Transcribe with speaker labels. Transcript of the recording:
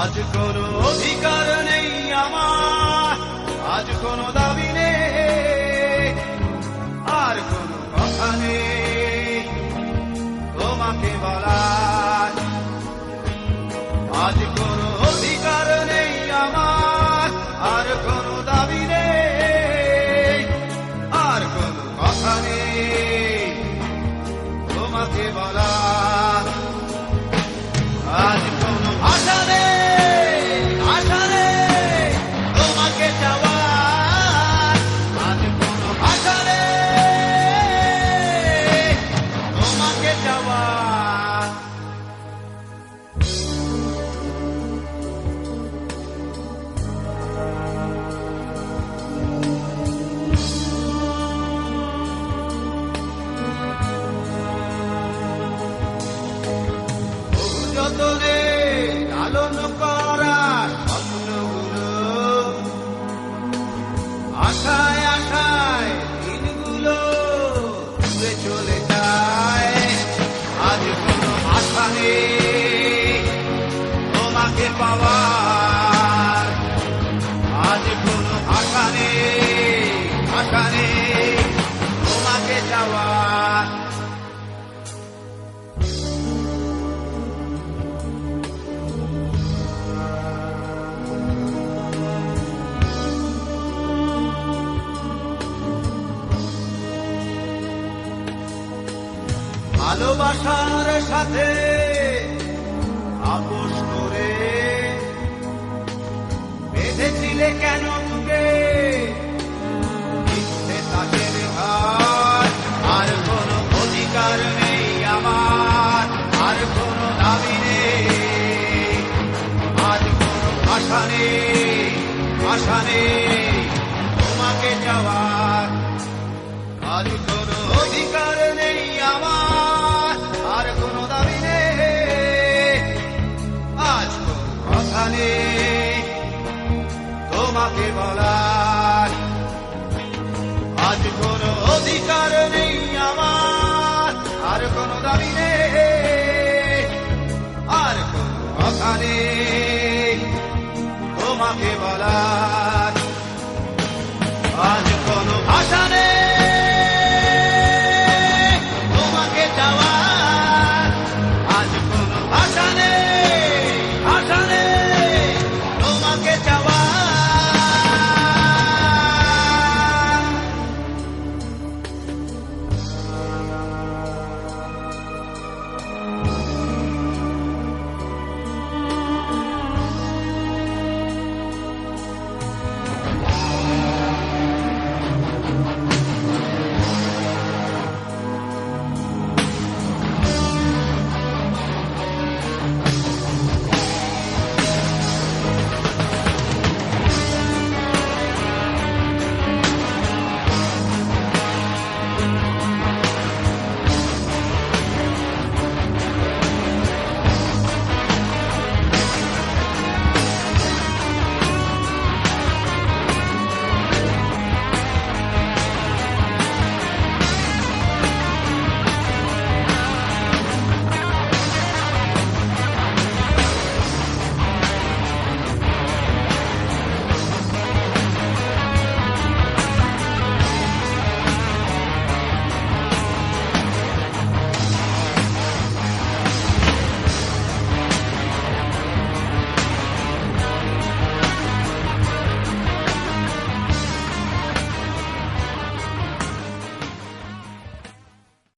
Speaker 1: আজ কোনো অধিকার নেই আমার, আজ কোনো দাবি নেই, আর কোনো কথা নেই তোমাকে বলার। আজ কোনো অধিকার নেই আমার, আর কোনো দাবি নেই, আর কোনো কথা নেই তোমাকে বলার। আজ কোনো ভাষা নেই, আশা নেই তোমাকে চাওয়ার। আজ কোনো ভাষা নেই তোমাকে চাওয়ার। যতনে লালন করা স্বপ্নগুলো, আশায় আশায় দিনগুলো ঘুরে চলে যায়। আজ কোনো আশা নেই তোমাকে পাওয়ার। আজ কোনো আশা নেই, আশা নেই তোমাকে যাওয়ার। ভালোবাসার সাথে আপোষ করে বেঁধেছিলে কেন বুকে মিথ্যে তাকের ঘাট। আর কোনো অধিকার নেই আমার, আর কোনো দাবি নেই, আজ কোনো আশা নেই, আশা নেই তোমাকে যাওয়ার। আজ কোনো অধিকার নেই আমার, আর কোনো দাবি নেই, আজ কোনো কথা নেই তোমাকে বলার। আজ কোনো অধিকার নেই আমার, আর কোনো দাবি নেই, আর কোনো কথা নেই তোমাকে বলার।